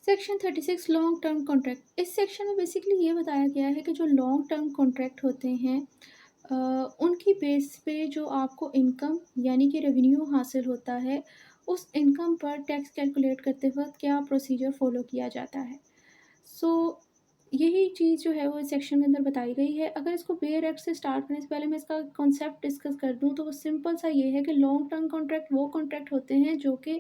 Section 36 long term contract. इस section में basically ये बताया गया है कि जो लॉन्ग टर्म कॉन्ट्रैक्ट होते हैं उनकी बेस पे जो आपको इनकम यानी कि रेवेन्यू हासिल होता है, उस इनकम पर टैक्स कैलकुलेट करते वक़्त क्या प्रोसीजर फ़ॉलो किया जाता है। सो यही चीज़ जो है वो इस सेक्शन के अंदर बताई गई है। अगर इसको बेयर एक्ट से स्टार्ट करने से पहले मैं इसका कॉन्सेप्ट डिस्कस कर दूँ तो वो सिंपल सा ये है कि लॉन्ग टर्म कॉन्ट्रैक्ट वो कॉन्ट्रैक्ट होते हैं जो कि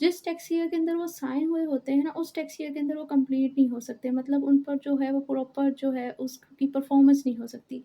जिस टैक्स ईयर के अंदर वो साइन हुए होते हैं ना, उस टैक्स ईयर के अंदर वो कंप्लीट नहीं हो सकते। मतलब उन पर जो है वो प्रॉपर जो है उसकी परफॉर्मेंस नहीं हो सकती।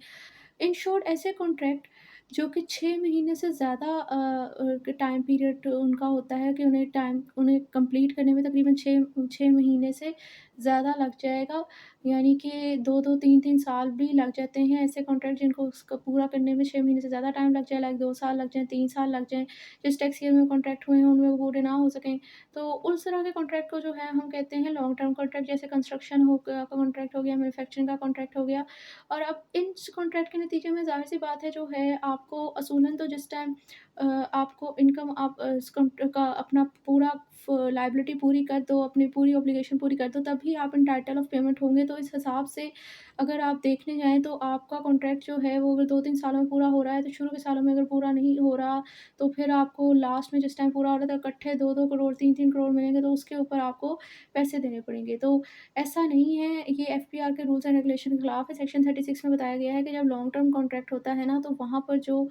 इन शॉर्ट ऐसे कॉन्ट्रैक्ट जो कि 6 महीने से ज़्यादा टाइम पीरियड उनका होता है कि उन्हें कंप्लीट करने में तकरीबन 6 महीने से ज़्यादा लग जाएगा। यानी कि 2-2 3-3 साल भी लग जाते हैं। ऐसे कॉन्ट्रैक्ट जिनको उसको पूरा करने में 6 महीने से ज़्यादा टाइम लग जाए, लाइक 2 साल लग जाएँ, 3 साल लग जाएँ, जिस टैक्स ईयर में कॉन्ट्रैक्ट हुए हैं उनमें वो पूरे ना हो सकें। तो उस तरह के कॉन्ट्रैक्ट को जो है हम कहते हैं लॉन्ग टर्म कॉन्ट्रैक्ट। जैसे कंस्ट्रक्शन हो का कॉन्ट्रैक्ट हो गया, मैन्युफैक्चरिंग का कॉन्ट्रैक्ट हो गया। और अब इन कॉन्ट्रैक्ट के नतीजे में ज़ाहिर-सी बात है जो है आपको असूलन तो जिस टाइम आपको इनकम आप इस कॉन्ट का अपना पूरा लायबिलिटी पूरी कर दो, अपनी पूरी ऑब्लिगेशन पूरी कर दो, तभी आप एंटाइटल ऑफ पेमेंट होंगे। तो इस हिसाब से अगर आप देखने जाएँ तो आपका कॉन्ट्रैक्ट जो है वो अगर 2-3 सालों में पूरा हो रहा है, तो शुरू के सालों में अगर पूरा नहीं हो रहा, तो फिर आपको लास्ट में जिस टाइम पूरा हो रहा है तो इकट्ठे 2-2 करोड़, 3-3 करोड़ मिलेंगे, तो उसके ऊपर आपको पैसे देने पड़ेंगे। तो ऐसा नहीं है, ये एफपीआर के रूल्स एंड रेगुलेशन के खिलाफ है। सेक्शन 36 में बताया गया है कि जब लॉन्ग टर्म कॉन्ट्रैक्ट होता है ना, तो वहाँ पर जो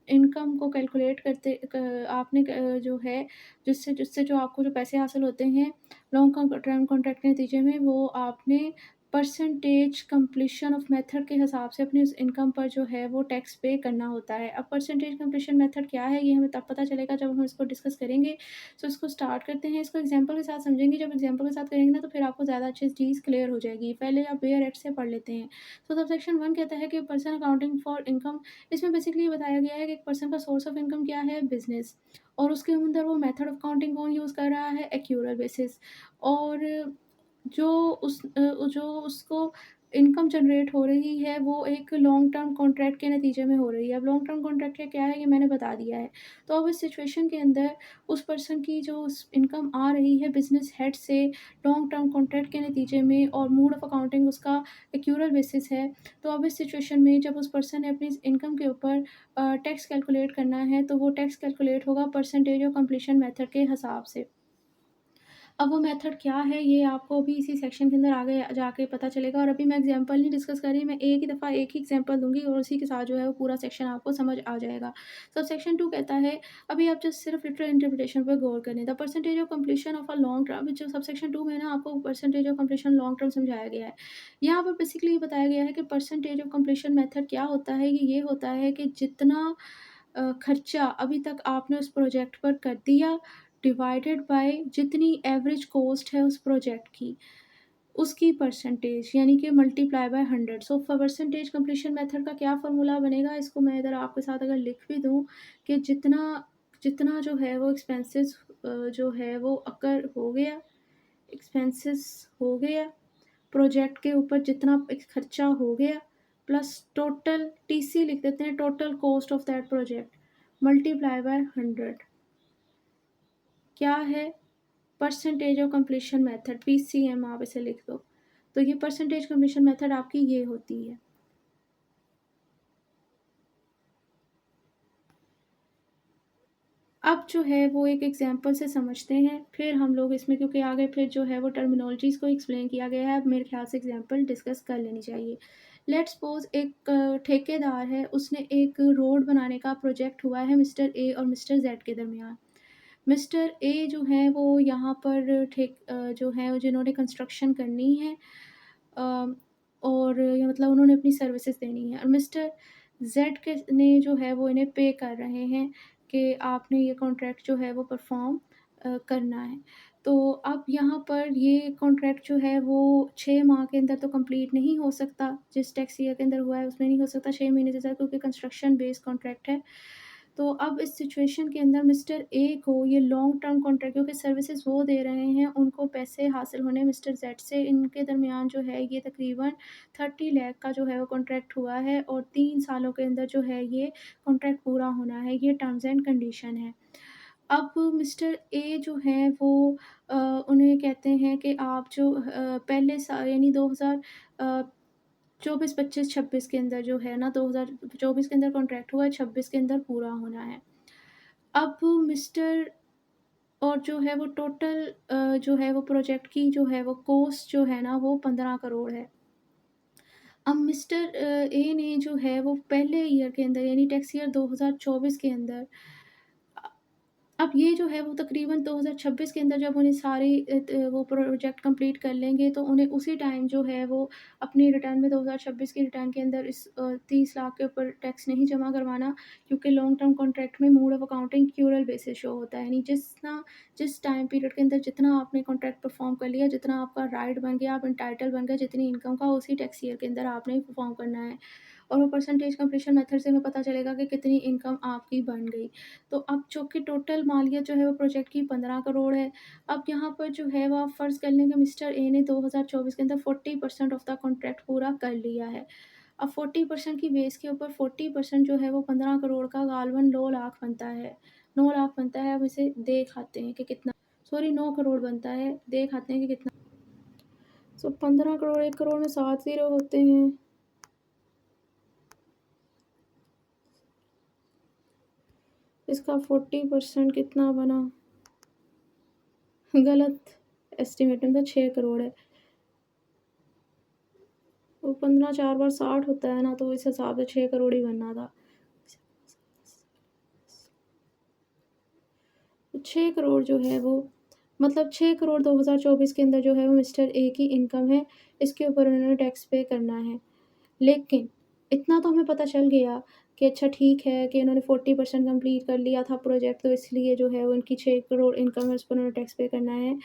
इनकम को कैलकुलेट करते क आपने जो है जिससे जिससे जो आपको जो पैसे हासिल होते हैं लॉन्ग टर्म कॉन्ट्रैक्ट के नतीजे में, वो आपने परसेंटेज कंप्लीशन ऑफ मेथड के हिसाब से अपनी उस इनकम पर जो है वो टैक्स पे करना होता है। अब परसेंटेज कंप्लीशन मेथड क्या है, ये हमें तब पता चलेगा जब हम इसको डिस्कस करेंगे। सो इसको स्टार्ट करते हैं, इसको एग्जांपल के साथ समझेंगे। जब एग्जांपल के साथ करेंगे ना, तो फिर आपको ज़्यादा अच्छी चीज़ क्लियर हो जाएगी। पहले आप बेयर एक्ट से पढ़ लेते हैं। तो सबसेक्शन 1 कहता है कि पर्सन अकाउंटिंग फॉर इनकम। इसमें बेसिकली ये बताया गया है कि एक पर्सन का सोर्स ऑफ इनकम क्या है, बिज़नेस। और उसके अंदर वो मेथड ऑफ काउंटिंग कौन यूज़ कर रहा है, एक्यूरल बेसिस। और जो जो उसको इनकम जनरेट हो रही है वो एक लॉन्ग टर्म कॉन्ट्रैक्ट के नतीजे में हो रही है। अब लॉन्ग टर्म कॉन्ट्रैक्ट क्या है, ये मैंने बता दिया है। तो अब इस सिचुएशन के अंदर उस पर्सन की जो इनकम आ रही है बिज़नेस हेड से लॉन्ग टर्म कॉन्ट्रैक्ट के नतीजे में, और मोड ऑफ अकाउंटिंग उसका एक्यूरल बेसिस है। तो अब इस सिचुएशन में जब उस पर्सन ने अपनी इनकम के ऊपर टैक्स कैलकुलेट करना है, तो वो टैक्स कैलकुलेट होगा परसेंटेज ऑफ कंप्लीशन मेथड के हिसाब से। अब वो मेथड क्या है, ये आपको अभी इसी सेक्शन के अंदर आगे जाके पता चलेगा। और अभी मैं एग्जांपल नहीं डिस्कस कर रही, मैं एक ही दफ़ा एक ही एग्जांपल दूँगी और उसी के साथ जो है वो पूरा सेक्शन आपको समझ आ जाएगा। सब सेक्शन 2 कहता है, अभी आप जस्ट सिर्फ लिटरल इंटरप्रिटेशन पर गौर करें। The percentage of completion of a long term, जो सबसेक्शन 2 में ना आपको percentage of completion long term समझाया गया है। यहाँ पर बेसिकली ये बताया गया है कि परसेंटेज ऑफ कंप्लीशन मेथड क्या होता है, ये होता है कि जितना खर्चा अभी तक आपने उस प्रोजेक्ट पर कर दिया, डिवाइडेड बाय जितनी एवरेज कॉस्ट है उस प्रोजेक्ट की, उसकी परसेंटेज यानी कि multiply by 100। So percentage completion method का क्या फ़ॉर्मूला बनेगा, इसको मैं इधर आपके साथ अगर लिख भी दूँ कि जितना जितना जो है वो एक्सपेंसेस जो है वो अकर हो गया, एक्सपेंसेस हो गया, प्रोजेक्ट के ऊपर जितना खर्चा हो गया, प्लस टोटल टीसी लिख देते हैं, total cost of that project multiply by 100 क्या है, percentage of completion method, PCM आप इसे लिख दो। तो ये परसेंटेज कंप्लीशन मेथड आपकी ये होती है। अब जो है वो एक एग्जांपल से समझते हैं, फिर हम लोग इसमें क्योंकि आगे फिर जो है वो टर्मिनोलॉजीज़ को एक्सप्लेन किया गया है, अब मेरे ख्याल से एग्जांपल डिस्कस कर लेनी चाहिए। लेट्स सपोज़ एक ठेकेदार है, उसने एक रोड बनाने का प्रोजेक्ट हुआ है मिस्टर ए और मिस्टर ज़ेड के दरमियान। मिस्टर ए जो है वो यहाँ पर जो है जिन्होंने कंस्ट्रक्शन करनी है, अ, और ये मतलब उन्होंने अपनी सर्विसेज़ देनी है, और मिस्टर ज़ेड के ने जो है वो इन्हें पे कर रहे हैं कि आपने ये कॉन्ट्रैक्ट जो है वो परफ़ॉर्म करना है। तो अब यहाँ पर ये कॉन्ट्रैक्ट जो है वो 6 माह के अंदर तो कंप्लीट नहीं हो सकता, जिस टैक्स ईयर के अंदर हुआ है उसमें नहीं हो सकता 6 महीने से ज़्यादा, क्योंकि कंस्ट्रक्शन बेस्ड कॉन्ट्रैक्ट है। तो अब इस सिचुएशन के अंदर मिस्टर ए को ये लॉन्ग टर्म कॉन्ट्रैक्ट, क्योंकि सर्विसेज वो दे रहे हैं, उनको पैसे हासिल होने मिस्टर जेड से, इनके दरमियान जो है ये तकरीबन 30 लाख का जो है वो कॉन्ट्रैक्ट हुआ है, और 3 सालों के अंदर जो है ये कॉन्ट्रैक्ट पूरा होना है, ये टर्म्स एंड कंडीशन है। अब मिस्टर ए जो हैं वो अ, उन्हें कहते हैं कि आप जो पहले यानी 2000 अ, 24, 25, 26 के अंदर जो है ना 2024 के अंदर कॉन्ट्रैक्ट हुआ है, 26 के अंदर पूरा होना है। अब मिस्टर और जो है वो टोटल जो है वो प्रोजेक्ट की जो है वो कॉस्ट जो है ना वो 15 करोड़ है। अब मिस्टर ए ने जो है वो पहले ईयर के अंदर यानी टैक्स ईयर 2024 के अंदर अ, अब ये जो है वो तकरीबन 2026 के अंदर जब उन्हें सारी वो प्रोजेक्ट कंप्लीट कर लेंगे तो उन्हें उसी टाइम जो है वो अपनी रिटर्न में 2026 की रिटर्न के अंदर इस 30 लाख के ऊपर टैक्स नहीं जमा करवाना, क्योंकि लॉन्ग टर्म कॉन्ट्रैक्ट में mode of accounting accrual basis show होता है। यानी जिस टाइम पीरियड के अंदर जितना आपने कॉन्ट्रैक्ट परफॉर्म कर लिया, जितना आपका राइट बन गया, आप एंटाइटल बन गए जितनी इनकम का, उसी टैक्स ईयर के अंदर आपने परफॉर्म करना है। और वो परसेंटेज कंप्लीशन मेथड से हमें पता चलेगा कि कितनी इनकम आपकी बन गई। तो अब चूँकि टोटल मालियत जो है वो प्रोजेक्ट की 15 करोड़ है। अब यहाँ पर जो है वो आप फ़र्ज़ कर लें कि मिस्टर ए ने 2024 के अंदर 40% ऑफ़ द कॉन्ट्रैक्ट पूरा कर लिया है। अब 40% की बेस के ऊपर 40% जो है वो 15 करोड़ का गालबन 9 लाख बनता है। 9 लाख बनता है, अब इसे देख आते हैं कि कितना, सॉरी 9 करोड़ बनता है, देख आते हैं कि कितना। सो 15 करोड़, 1 करोड़ में 7 ज़ीरो होते हैं। इसका 40% कितना बना? गलत एस्टिमेट में तो 6 करोड़ है। वो 15 4 बार 60 होता है ना, तो इस हिसाब से 6 करोड़ ही बनना था। 6 करोड़ जो है वो मतलब 6 करोड़ 2024 के अंदर जो है वो मिस्टर ए की इनकम है, इसके ऊपर उन्होंने टैक्स पे करना है। लेकिन इतना तो हमें पता चल गया कि अच्छा ठीक है कि इन्होंने 40% कंप्लीट कर लिया था प्रोजेक्ट, तो इसलिए जो है उनकी 6 करोड़ इनकम है, उस पर उन्होंने टैक्स पे करना है।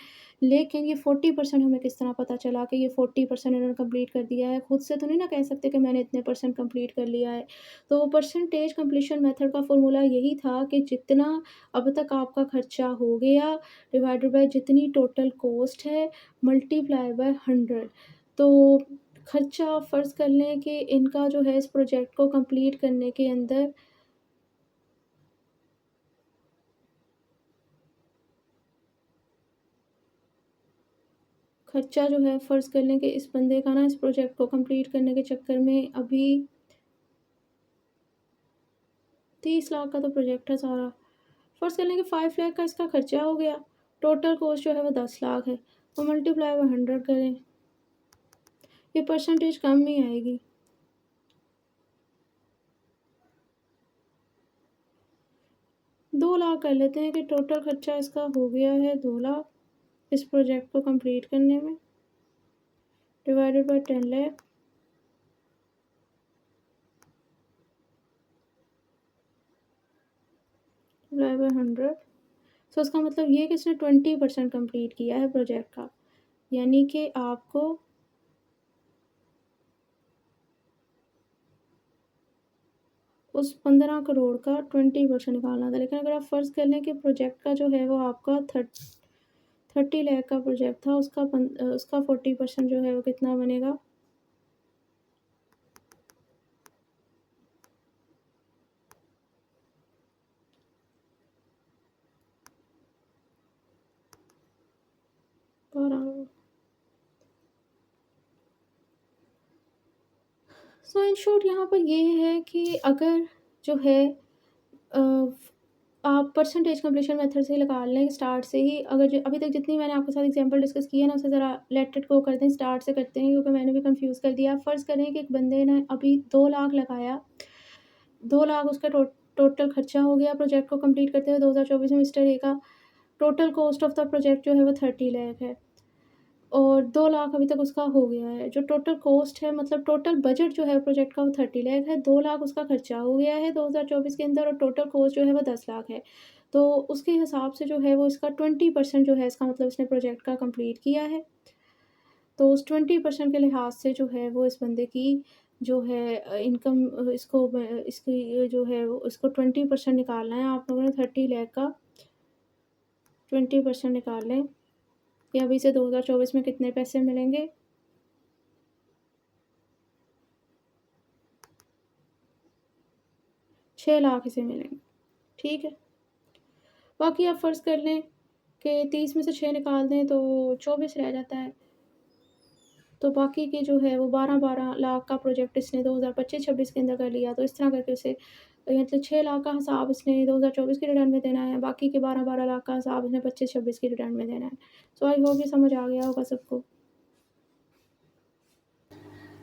लेकिन ये 40% हमें किस तरह पता चला कि ये 40% इन्होंने कंप्लीट कर दिया है? खुद से तो नहीं ना कह सकते कि मैंने इतने परसेंट कंप्लीट कर लिया है। तो वो परसेंटेज कंप्लीशन मेथड का फ़ॉर्मूला यही था कि जितना अब तक आपका खर्चा हो गया डिवाइडेड बाय जितनी टोटल कॉस्ट है मल्टीप्लाई बाय 100। तो खर्चा आप फ़र्ज़ कर लें कि इनका जो है इस प्रोजेक्ट को कंप्लीट करने के अंदर खर्चा जो है फ़र्ज़ कर लें कि इस बंदे का ना इस प्रोजेक्ट को कंप्लीट करने के चक्कर में अभी 30 लाख का तो प्रोजेक्ट है सारा। फ़र्ज़ कर लें कि 5 लाख का इसका खर्चा हो गया। टोटल कॉस्ट जो है वो 10 लाख है। तो मल्टीप्लाई बाय 100 करें। ये परसेंटेज कम ही आएगी। 2 लाख कर लेते हैं कि टोटल खर्चा इसका हो गया है 2 लाख इस प्रोजेक्ट को कंप्लीट करने में, divided by 10 lakh multiply by 100। सो इसका मतलब ये है कि इसने 20% कंप्लीट किया है प्रोजेक्ट का। यानी कि आपको उस 15 करोड़ का 20% निकालना था। लेकिन अगर आप फ़र्ज़ कर लें कि प्रोजेक्ट का जो है वो आपका 30 लाख का प्रोजेक्ट था, उसका 40% जो है वो कितना बनेगा? और सो इन शॉर्ट यहाँ पर ये है कि अगर जो है अ, आप परसेंटेज कंप्लीशन मेथड से लगा लें स्टार्ट से ही, अगर जो अभी तक जितनी मैंने आपके साथ एग्जांपल डिस्कस की है ना, उसे ज़रा लेट इट गो करते हैं, स्टार्ट से करते हैं क्योंकि मैंने भी कंफ्यूज कर दिया। फ़र्ज़ करें कि एक बंदे ने अभी 2 लाख लगाया, 2 लाख उसका टोटल खर्चा हो गया प्रोजेक्ट को कंप्लीट करते हुए 2024 में। मिस्टर ए का total cost of the project जो है वो 30 लाख है और 2 लाख अभी तक उसका हो गया है। जो टोटल कॉस्ट है मतलब टोटल बजट जो है प्रोजेक्ट का वो 30 लाख है, 2 लाख उसका खर्चा हो गया है 2024 के अंदर और टोटल कॉस्ट जो है वो 10 लाख है। तो उसके हिसाब से जो है वो इसका 20% जो है इसका मतलब इसने प्रोजेक्ट का कंप्लीट किया है। तो उस 20% के लिहाज से जो है वो इस बंदे की जो है इनकम इसकी जो है वो इसको 20% निकालना है। आप लोगों ने 30 लाख का 20% निकाल लें कि अभी से 2024 में कितने पैसे मिलेंगे। 6 लाख इसे मिलेंगे, ठीक है। बाकी आप फ़र्ज़ कर लें कि 30 में से 6 निकाल दें तो 24 रह जाता है। तो बाकी के जो है वो 12-12 लाख का प्रोजेक्ट इसने 2025-26 के अंदर कर लिया, तो इस तरह करके उसे मतलब 6 लाख का हिसाब इसने 2024 की रिटर्न में देना है, बाकी के 12-12 लाख का हिसाब इसने 25-26 की रिटर्न में देना है। सो आई होप ये समझ आ गया होगा सबको।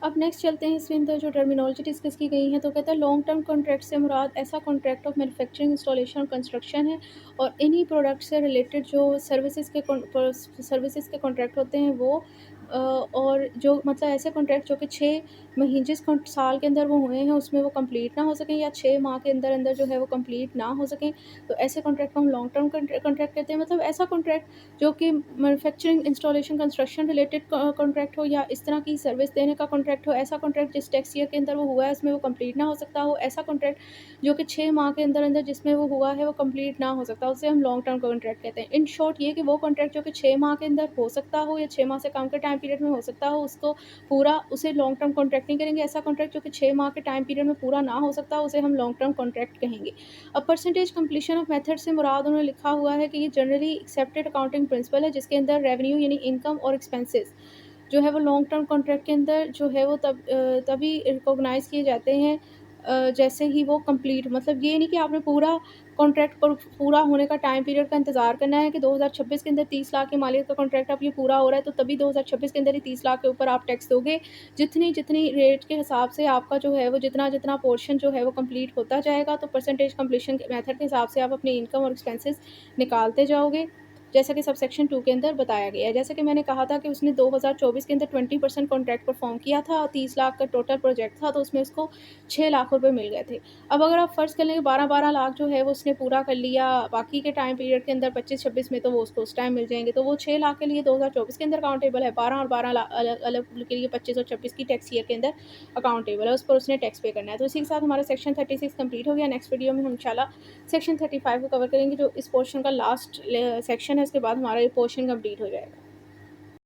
अब नेक्स्ट चलते हैं, इसमें अंदर जो टर्मिनोलॉजी डिस्कस की गई है, तो कहता है लॉन्ग टर्म कॉन्ट्रैक्ट से मुराद ऐसा कॉन्ट्रैक्ट ऑफ मैन्युफैक्चरिंग, इंस्टॉलेशन और कंस्ट्रक्शन है, और इन्हीं प्रोडक्ट से रिलेटेड जो सर्विसेज के कॉन्ट्रैक्ट होते हैं वो और जो मतलब ऐसे कॉन्ट्रैक्ट जो कि 6 महीने जिस साल के अंदर वो हुए हैं उसमें वो कंप्लीट ना हो सकें, या 6 माह के अंदर अंदर जो है वो कंप्लीट ना हो सकें, तो ऐसे कॉन्ट्रैक्ट को हम लॉन्ग टर्म कॉन्ट्रैक्ट कहते हैं। मतलब ऐसा कॉन्ट्रैक्ट जो कि manufacturing, installation, construction related contract हो, या इस तरह की सर्विस देने का कॉन्ट्रैक्ट हो, ऐसा कॉन्ट्रैक्ट जिस टैक्स ईयर के अंदर वो हुआ है उसमें वो कंप्लीट ना हो सकता हो, ऐसा कॉन्ट्रैक्ट जो कि 6 माह के अंदर अंदर जिसमें वो हुआ है वो कंप्लीट ना हो सकता, उसे हम लॉन्ग टर्म कॉन्ट्रैक्ट कहते हैं। इन शॉर्ट ये कि वो कॉन्ट्रैक्ट जो कि 6 माह के अंदर हो सकता हो या 6 माह से कम के टाइम पीरियड में हो सकता हो, उसको पूरा उसे लॉन्ग टर्म कॉन्ट्रैक्ट नहीं करेंगे। ऐसा कॉन्ट्रैक्ट जो कि 6 माह के टाइम पीरियड में पूरा ना हो सकता, उसे हम लॉन्ग टर्म कॉन्ट्रैक्ट कहेंगे। अब परसेंटेज कंप्लीशन ऑफ मेथड से मुराद उन्होंने लिखा हुआ है कि ये जनरली एक्सेप्टेड अकाउंटिंग प्रिंसिपल है, जिसके अंदर रेवेन्यू यानी इनकम और एक्सपेंसेस जो है वो लॉन्ग टर्म कॉन्ट्रैक्ट के अंदर जो है वो तभी रिकॉग्नाइज़ किए जाते हैं जैसे ही वो कंप्लीट, मतलब ये नहीं कि आपने पूरा कॉन्ट्रैक्ट पर पूरा होने का टाइम पीरियड का इंतज़ार करना है कि 2026 के अंदर 30 लाख की मालियत का कॉन्ट्रैक्ट अब ये पूरा हो रहा है, तो तभी 2026 के अंदर ही 30 लाख के ऊपर आप टैक्स दोगे। जितनी रेट के हिसाब से आपका जो है वो जितना पोर्शन जो है वो कंप्लीट होता जाएगा, तो परसेंटेज कंप्लीशन के मेथड के हिसाब से आप अपनी इनकम और एक्सपेंसेस निकालते जाओगे, जैसा कि सबसेक्शन 2 के अंदर बताया गया है। जैसे कि मैंने कहा था कि उसने 2024 के अंदर 20% कॉन्ट्रैक्ट परफ़ॉर्म किया था और 30 लाख का टोटल प्रोजेक्ट था, तो उसमें उसको 6 लाख रुपए मिल गए थे। अब अगर आप फ़र्ज़ कर लें कि 12-12 लाख जो है वो उसने पूरा कर लिया, बाकी के टाइम पीरियड के अंदर 25-26 में तो वो उसको उस टाइम मिल जाएँगे, तो वो 6 लाख के लिए 2024 के अंदर अकाउंटेबल है, 12 और 12 अलग-अलग के लिए 25 और 26 की टैक्स ईयर के अंदर अकाउंटेबल है, उस पर उसने टैक्स पे करना है। तो इसी के साथ हमारा सेक्शन 36 कंप्लीट हो गया। नेक्स्ट वीडियो में हम इंशाल्लाह सेक्शन 35 को कवर करेंगे, जो इस पोर्शन का लास्ट सेक्शन है, उसके बाद हमारा ये पोर्शन कंप्लीट हो जाएगा।